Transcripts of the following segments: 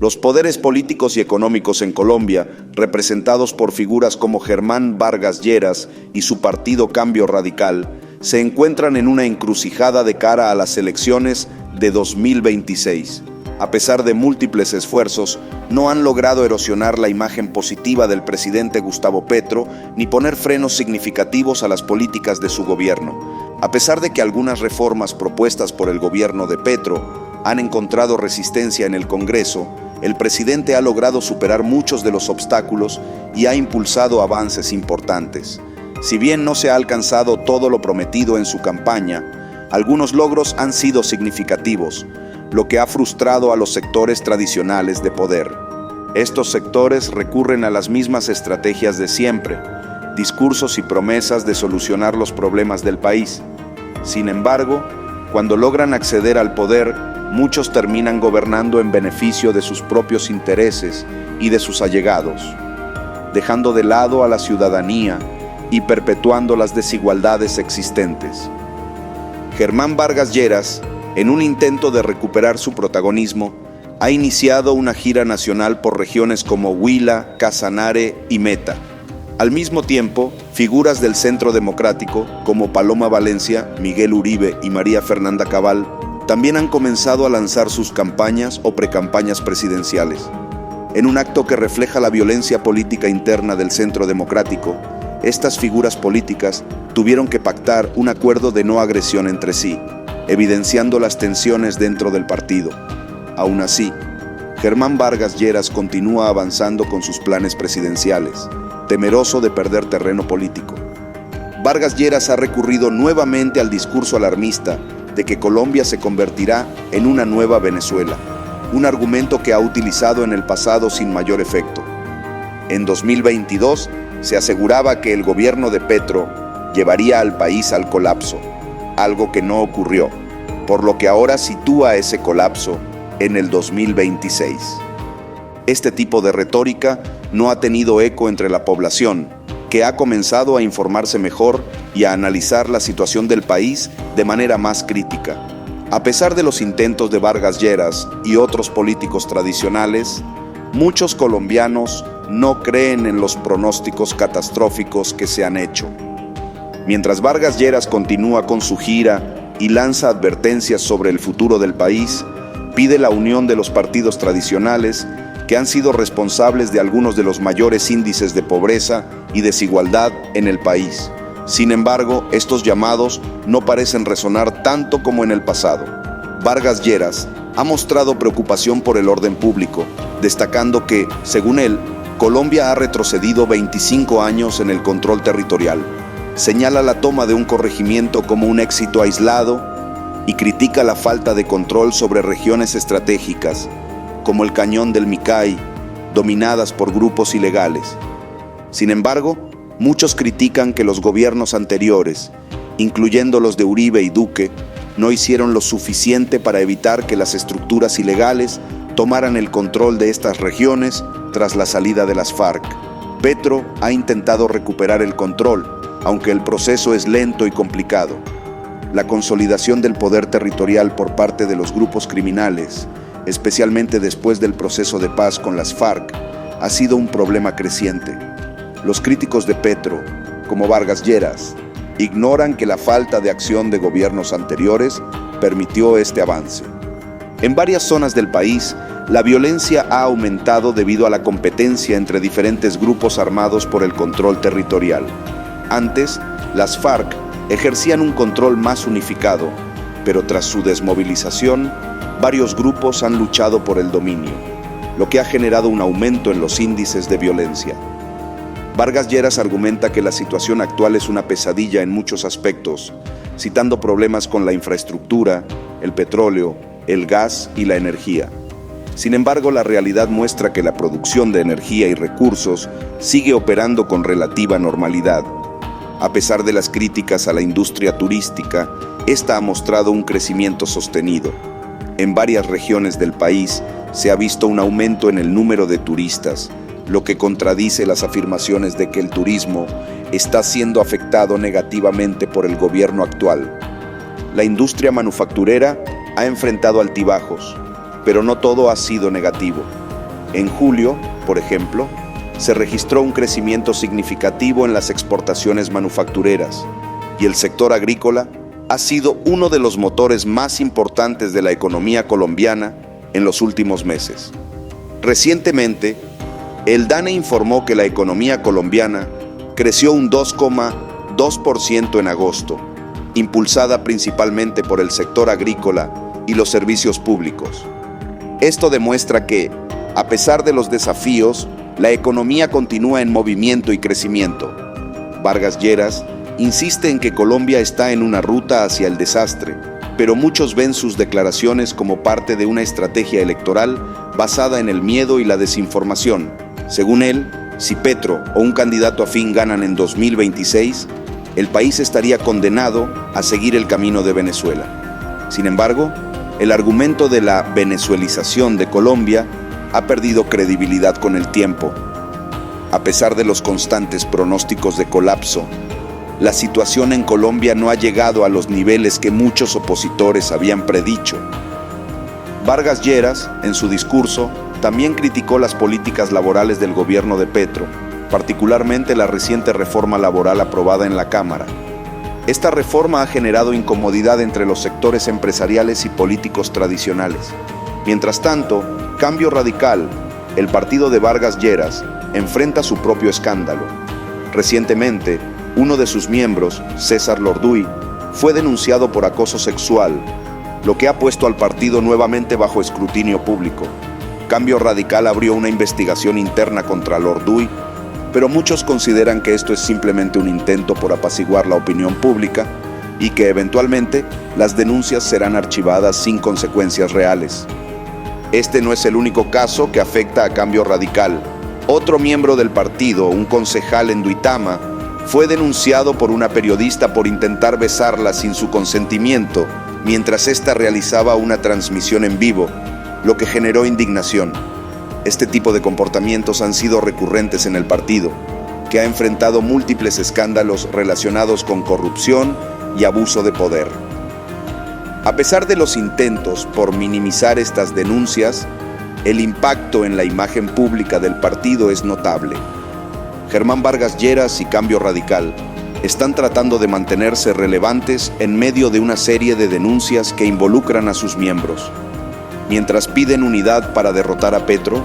Los poderes políticos y económicos en Colombia, representados por figuras como Germán Vargas Lleras y su partido Cambio Radical, se encuentran en una encrucijada de cara a las elecciones de 2026. A pesar de múltiples esfuerzos, no han logrado erosionar la imagen positiva del presidente Gustavo Petro ni poner frenos significativos a las políticas de su gobierno. A pesar de que algunas reformas propuestas por el gobierno de Petro han encontrado resistencia en el Congreso, el presidente ha logrado superar muchos de los obstáculos y ha impulsado avances importantes. Si bien no se ha alcanzado todo lo prometido en su campaña, algunos logros han sido significativos, lo que ha frustrado a los sectores tradicionales de poder. Estos sectores recurren a las mismas estrategias de siempre, discursos y promesas de solucionar los problemas del país. Sin embargo, cuando logran acceder al poder, muchos terminan gobernando en beneficio de sus propios intereses y de sus allegados, dejando de lado a la ciudadanía y perpetuando las desigualdades existentes. Germán Vargas Lleras, en un intento de recuperar su protagonismo, ha iniciado una gira nacional por regiones como Huila, Casanare y Meta. Al mismo tiempo, figuras del Centro Democrático, como Paloma Valencia, Miguel Uribe y María Fernanda Cabal, también han comenzado a lanzar sus campañas o precampañas presidenciales. En un acto que refleja la violencia política interna del Centro Democrático, estas figuras políticas tuvieron que pactar un acuerdo de no agresión entre sí, evidenciando las tensiones dentro del partido. Aún así, Germán Vargas Lleras continúa avanzando con sus planes presidenciales, temeroso de perder terreno político. Vargas Lleras ha recurrido nuevamente al discurso alarmista de que Colombia se convertirá en una nueva Venezuela, un argumento que ha utilizado en el pasado sin mayor efecto. En 2022 se aseguraba que el gobierno de Petro llevaría al país al colapso, algo que no ocurrió, por lo que ahora sitúa ese colapso en el 2026. Este tipo de retórica no ha tenido eco entre la población, que ha comenzado a informarse mejor y a analizar la situación del país de manera más crítica. A pesar de los intentos de Vargas Lleras y otros políticos tradicionales, muchos colombianos no creen en los pronósticos catastróficos que se han hecho. Mientras Vargas Lleras continúa con su gira y lanza advertencias sobre el futuro del país, pide la unión de los partidos tradicionales que han sido responsables de algunos de los mayores índices de pobreza y desigualdad en el país. Sin embargo, estos llamados no parecen resonar tanto como en el pasado. Vargas Lleras ha mostrado preocupación por el orden público, destacando que, según él, Colombia ha retrocedido 25 años en el control territorial. Señala la toma de un corregimiento como un éxito aislado y critica la falta de control sobre regiones estratégicas, como el Cañón del Micay, dominadas por grupos ilegales. Sin embargo, muchos critican que los gobiernos anteriores, incluyendo los de Uribe y Duque, no hicieron lo suficiente para evitar que las estructuras ilegales tomaran el control de estas regiones tras la salida de las FARC. Petro ha intentado recuperar el control, aunque el proceso es lento y complicado. La consolidación del poder territorial por parte de los grupos criminales, especialmente después del proceso de paz con las FARC, ha sido un problema creciente. Los críticos de Petro, como Vargas Lleras, ignoran que la falta de acción de gobiernos anteriores permitió este avance. En varias zonas del país, la violencia ha aumentado debido a la competencia entre diferentes grupos armados por el control territorial. Antes, las FARC ejercían un control más unificado, pero tras su desmovilización, varios grupos han luchado por el dominio, lo que ha generado un aumento en los índices de violencia. Vargas Lleras argumenta que la situación actual es una pesadilla en muchos aspectos, citando problemas con la infraestructura, el petróleo, el gas y la energía. Sin embargo, la realidad muestra que la producción de energía y recursos sigue operando con relativa normalidad. A pesar de las críticas a la industria turística, esta ha mostrado un crecimiento sostenido. En varias regiones del país se ha visto un aumento en el número de turistas, lo que contradice las afirmaciones de que el turismo está siendo afectado negativamente por el gobierno actual. La industria manufacturera ha enfrentado altibajos, pero no todo ha sido negativo. En julio, por ejemplo, se registró un crecimiento significativo en las exportaciones manufactureras y el sector agrícola ha sido uno de los motores más importantes de la economía colombiana en los últimos meses. Recientemente, el DANE informó que la economía colombiana creció un 2,2% en agosto, impulsada principalmente por el sector agrícola y los servicios públicos. Esto demuestra que, a pesar de los desafíos, la economía continúa en movimiento y crecimiento. Vargas Lleras insiste en que Colombia está en una ruta hacia el desastre, pero muchos ven sus declaraciones como parte de una estrategia electoral basada en el miedo y la desinformación. Según él, si Petro o un candidato afín ganan en 2026, el país estaría condenado a seguir el camino de Venezuela. Sin embargo, el argumento de la venezuelización de Colombia ha perdido credibilidad con el tiempo. A pesar de los constantes pronósticos de colapso, la situación en Colombia no ha llegado a los niveles que muchos opositores habían predicho. Vargas Lleras, en su discurso, también criticó las políticas laborales del gobierno de Petro, particularmente la reciente reforma laboral aprobada en la Cámara. Esta reforma ha generado incomodidad entre los sectores empresariales y políticos tradicionales. Mientras tanto, Cambio Radical, el partido de Vargas Lleras, enfrenta su propio escándalo. Recientemente, uno de sus miembros, César Lorduy, fue denunciado por acoso sexual, lo que ha puesto al partido nuevamente bajo escrutinio público. Cambio Radical abrió una investigación interna contra Lorduy, pero muchos consideran que esto es simplemente un intento por apaciguar la opinión pública y que eventualmente las denuncias serán archivadas sin consecuencias reales. Este no es el único caso que afecta a Cambio Radical. Otro miembro del partido, un concejal en Duitama, fue denunciado por una periodista por intentar besarla sin su consentimiento mientras ésta realizaba una transmisión en vivo, lo que generó indignación. Este tipo de comportamientos han sido recurrentes en el partido, que ha enfrentado múltiples escándalos relacionados con corrupción y abuso de poder. A pesar de los intentos por minimizar estas denuncias, el impacto en la imagen pública del partido es notable. Germán Vargas Lleras y Cambio Radical están tratando de mantenerse relevantes en medio de una serie de denuncias que involucran a sus miembros. Mientras piden unidad para derrotar a Petro,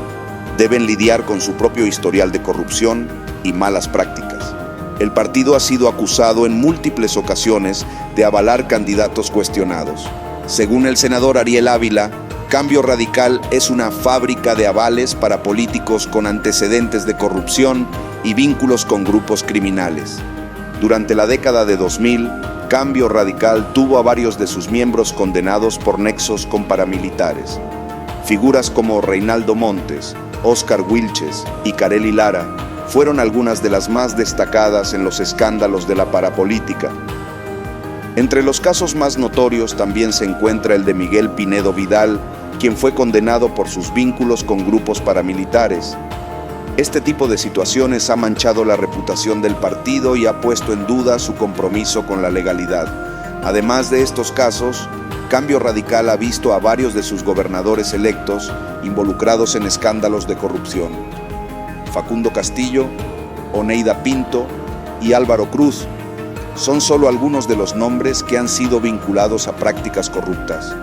deben lidiar con su propio historial de corrupción y malas prácticas. El partido ha sido acusado en múltiples ocasiones de avalar candidatos cuestionados. Según el senador Ariel Ávila, Cambio Radical es una fábrica de avales para políticos con antecedentes de corrupción y vínculos con grupos criminales. Durante la década de 2000, Cambio Radical tuvo a varios de sus miembros condenados por nexos con paramilitares. Figuras como Reinaldo Montes, Óscar Wilches y Carely Lara fueron algunas de las más destacadas en los escándalos de la parapolítica. Entre los casos más notorios también se encuentra el de Miguel Pinedo Vidal, quien fue condenado por sus vínculos con grupos paramilitares. Este tipo de situaciones ha manchado la reputación del partido y ha puesto en duda su compromiso con la legalidad. Además de estos casos, Cambio Radical ha visto a varios de sus gobernadores electos involucrados en escándalos de corrupción. Facundo Castillo, Oneida Pinto y Álvaro Cruz son solo algunos de los nombres que han sido vinculados a prácticas corruptas.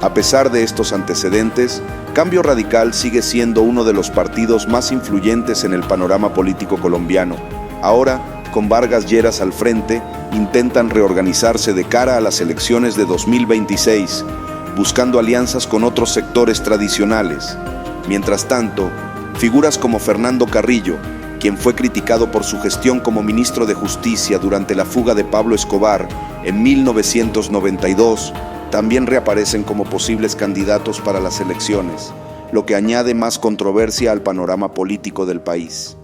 A pesar de estos antecedentes, Cambio Radical sigue siendo uno de los partidos más influyentes en el panorama político colombiano. Ahora, con Vargas Lleras al frente, intentan reorganizarse de cara a las elecciones de 2026, buscando alianzas con otros sectores tradicionales. Mientras tanto, figuras como Fernando Carrillo, quien fue criticado por su gestión como ministro de Justicia durante la fuga de Pablo Escobar en 1992, también reaparecen como posibles candidatos para las elecciones, lo que añade más controversia al panorama político del país.